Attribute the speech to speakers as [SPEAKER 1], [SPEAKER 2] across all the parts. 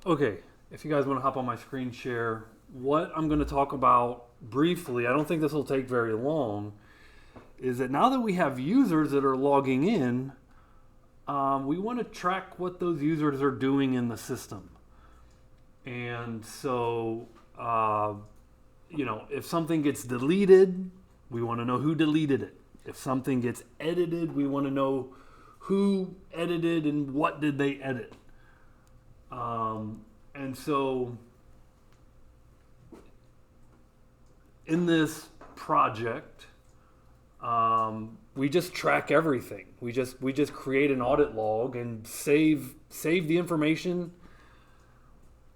[SPEAKER 1] Okay, if you guys want to hop on my screen share, what I'm going to talk about briefly, I don't think this will take very long, is that now that we have users that are logging in, we want to track what those users are doing in the system. And so, if something gets deleted, we want to know who deleted it. If something gets edited, we want to know who edited and what did they edit. And so in this project, we just track everything. We just create an audit log and save the information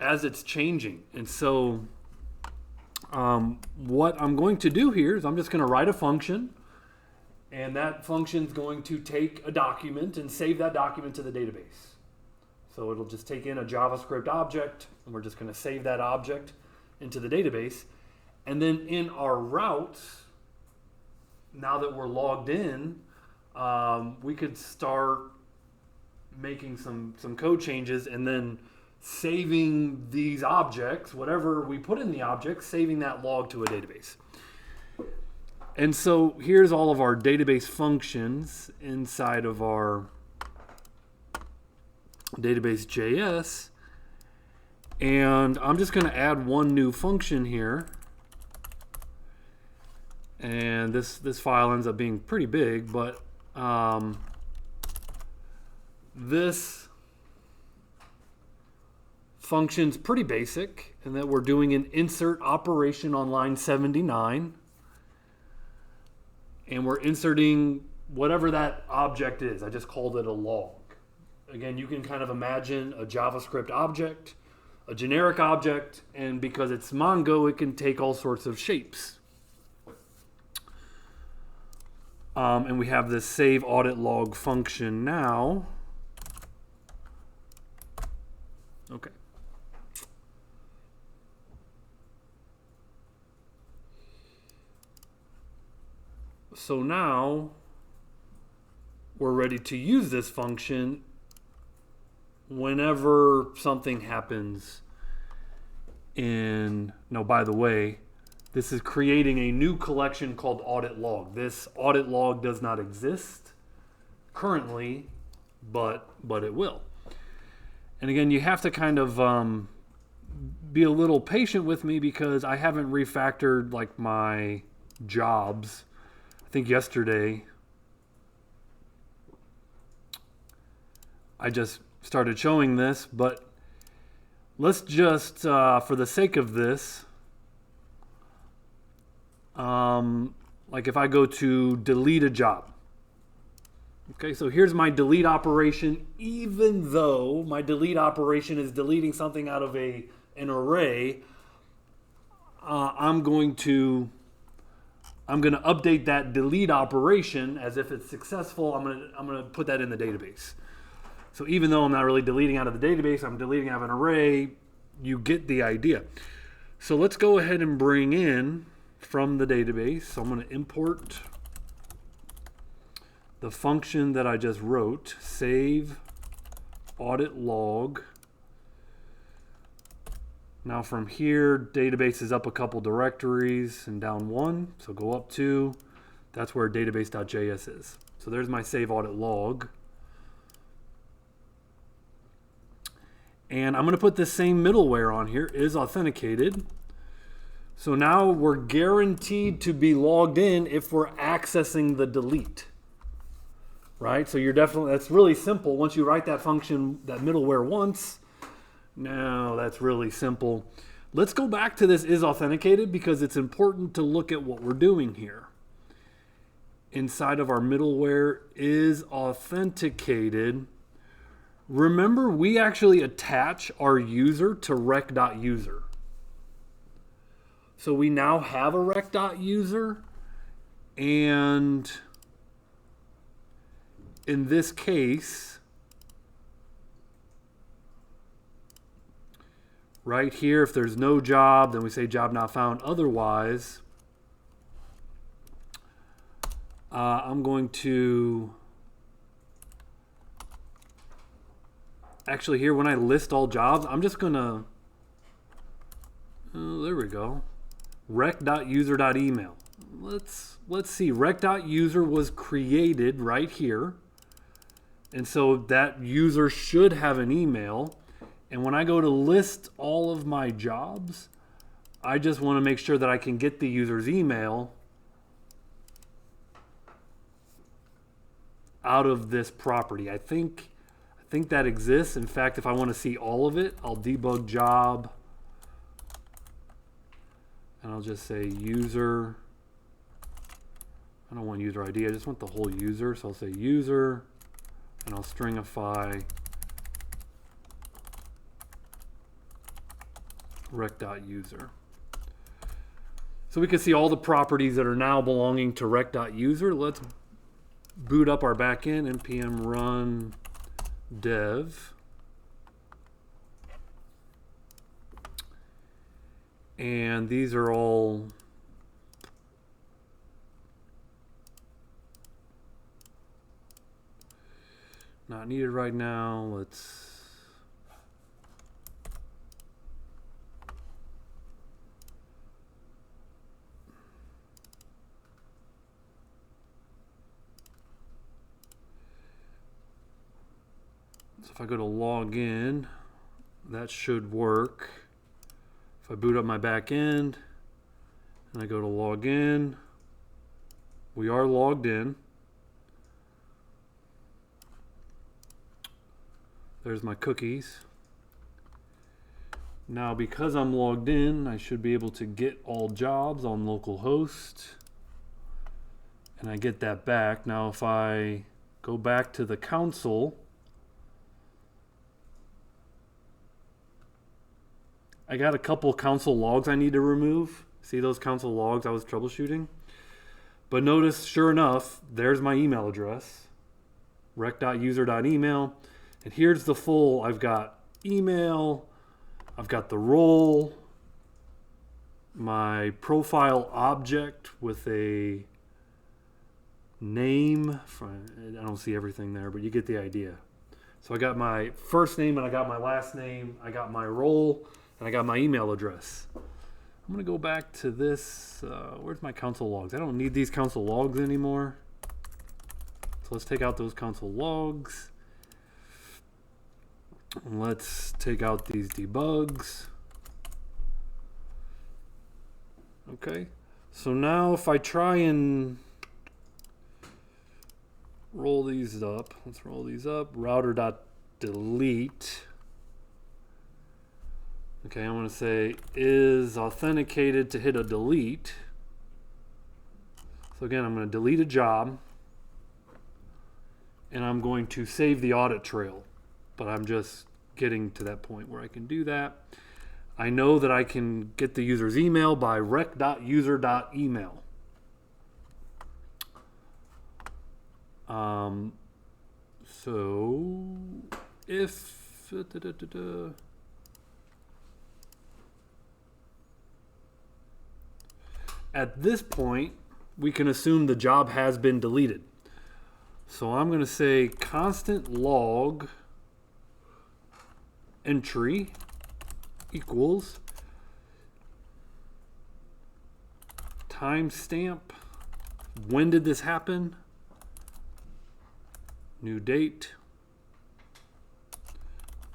[SPEAKER 1] as it's changing. And so what I'm going to do here is I'm just going to write a function, and that function is going to take a document and save that document to the database. So it'll just take in a JavaScript object, and we're just going to save that object into the database. And then in our routes, now that we're logged in, we could start making some code changes and then saving these objects, whatever we put in the object, saving that log to a database. And so here's all of our database functions inside of our database.js, and I'm just going to add one new function here, and this file ends up being pretty big, but this function's pretty basic in that we're doing an insert operation on line 79, and we're inserting whatever that object is. I just called it a log. Again, you can kind of imagine a JavaScript object, a generic object, and because it's Mongo, it can take all sorts of shapes. And we have this save audit log function now. Okay. So now we're ready to use this function whenever something happens no, by the way, this is creating a new collection called Audit Log. This Audit Log does not exist currently, but it will. And again, you have to kind of be a little patient with me because I haven't refactored like my jobs. I think yesterday I just started showing this, but let's just, for the sake of this, like if I go to delete a job. Okay, so here's my delete operation. Even though my delete operation is deleting something out of an array, I'm going to update that delete operation as if it's successful. I'm gonna put that in the database. So even though I'm not really deleting out of the database, I'm deleting out of an array, you get the idea. So let's go ahead and bring in from the database. So I'm going to import the function that I just wrote, save audit log. Now from here, database is up a couple directories and down one. So go up two. That's where database.js is. So there's my save audit log. And I'm going to put the same middleware on here, is authenticated. So now we're guaranteed to be logged in if we're accessing the delete. Right? So that's really simple. Once you write that function, that middleware once, now that's really simple. Let's go back to this is authenticated because it's important to look at what we're doing here. Inside of our middleware is authenticated. Remember, we actually attach our user to rec.user. So we now have a rec.user, and in this case, right here, if there's no job, then we say job not found. Otherwise, I'm going to actually here when I list all jobs, I'm just gonna, oh, there we go, rec.user.email. Let's see, rec.user was created right here. And so that user should have an email. And when I go to list all of my jobs, I just want to make sure that I can get the user's email out of this property. I think that exists. In fact, if I want to see all of it, I'll debug job. And I'll just say user. I don't want user ID. I just want the whole user. So I'll say user. And I'll stringify rec.user. So we can see all the properties that are now belonging to rec.user. Let's boot up our backend, npm run dev. And these are all not needed right now. So if I go to login, that should work. If I boot up my back end and I go to login, we are logged in. There's my cookies. Now, because I'm logged in, I should be able to get all jobs on localhost. And I get that back. Now, if I go back to the console, I got a couple console logs I need to remove. See those console logs I was troubleshooting? But notice, sure enough, there's my email address, rec.user.email. And here's the full, I've got email, I've got the role, my profile object with a name. I don't see everything there, but you get the idea. So I got my first name and I got my last name, I got my role, and I got my email address. I'm gonna go back to this, where's my console logs? I don't need these console logs anymore. So let's take out those console logs. And let's take out these debugs. Okay, so now if I try and roll these up, let's roll these up, router.delete. Okay, I'm going to say is authenticated to hit a delete. So again, I'm going to delete a job and I'm going to save the audit trail. But I'm just getting to that point where I can do that. I know that I can get the user's email by rec.user.email. So if at this point we can assume the job has been deleted. So I'm going to say constant log entry equals timestamp. When did this happen? New date.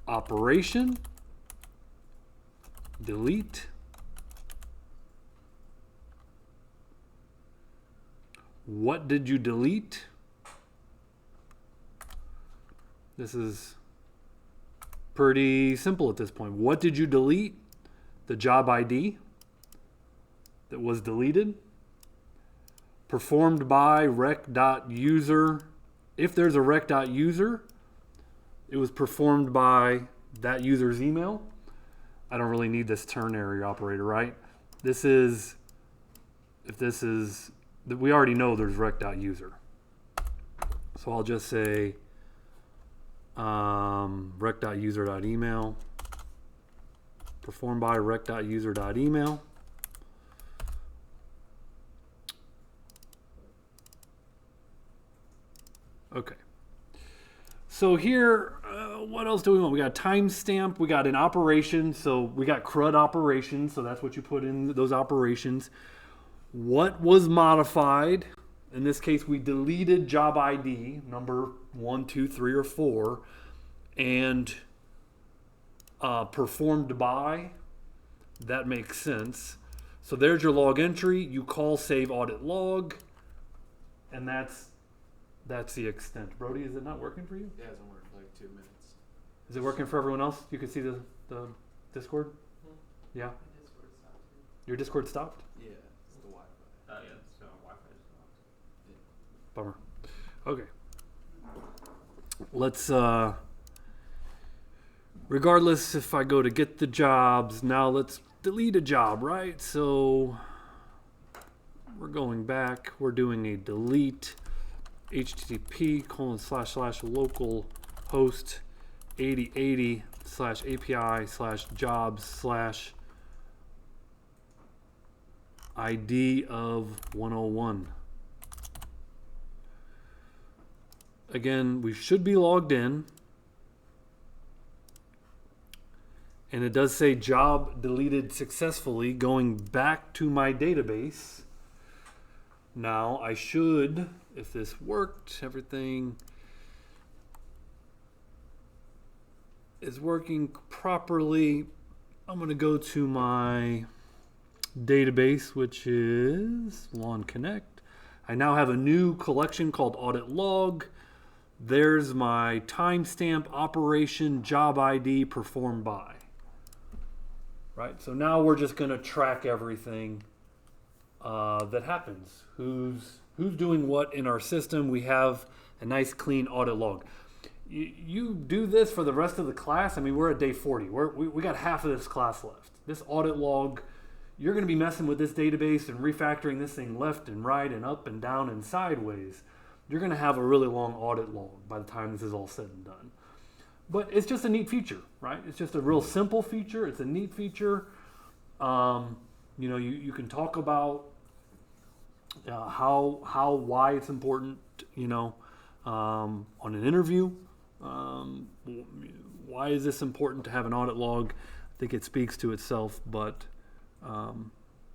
[SPEAKER 1] Operation. Delete. What did you delete? This is pretty simple at this point. What did you delete? The job ID that was deleted. Performed by rec.user. If there's a rec.user, it was performed by that user's email. I don't really need this ternary operator, right? This is, if this is, we already know there's rec.user. So I'll just say rec.user.email, performed by rec.user.email. Okay. So here, what else do we want? We got timestamp. We got an operation. So we got CRUD operations. So that's what you put in those operations. What was modified? In this case, we deleted job ID number 1, 2, 3, or 4, and performed by. That makes sense. So there's your log entry. You call save audit log, and that's the extent. Brody, is it not working for you?
[SPEAKER 2] It hasn't worked for like 2 minutes.
[SPEAKER 1] Is it working for everyone else? You can see the Discord?
[SPEAKER 2] Hmm.
[SPEAKER 1] Yeah?
[SPEAKER 2] My Discord stopped.
[SPEAKER 1] Your Discord stopped?
[SPEAKER 2] Yeah, it's the Wi-Fi.
[SPEAKER 3] Yeah, so Wi-Fi is stopped.
[SPEAKER 1] Bummer. Okay. Let's, regardless if I go to get the jobs, now let's delete a job, right? So we're going back. We're doing a delete http://localhost 8080/API/jobs/ID of 101. Again, we should be logged in. And it does say job deleted successfully, going back to my database. Now I should, if this worked, everything is working properly. I'm going to go to my database, which is Lawn Connect. I now have a new collection called Audit Log. There's my timestamp, operation, job ID, performed by. Right, so now we're just going to track everything that happens. Who's doing what in our system? We have a nice clean audit log. You do this for the rest of the class. I mean, we're at day 40. We got half of this class left. This audit log, you're going to be messing with this database and refactoring this thing left and right and up and down and sideways. You're going to have a really long audit log by the time this is all said and done. But it's just a neat feature, right? It's just a real simple feature. It's a neat feature. You can talk about why it's important, on an interview. Why is this important to have an audit log? I think it speaks to itself, but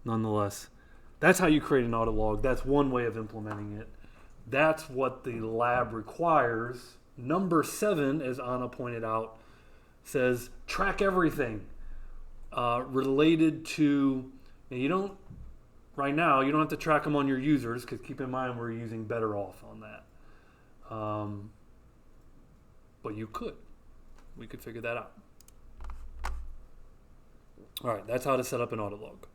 [SPEAKER 1] nonetheless, that's how you create an audit log. That's one way of implementing it. That's what the lab requires. Number 7, as Anna pointed out, says track everything related to, right now, you don't have to track them on your users, because keep in mind we're using Better Off on that. But you could. We could figure that out. All right, that's how to set up an audit log.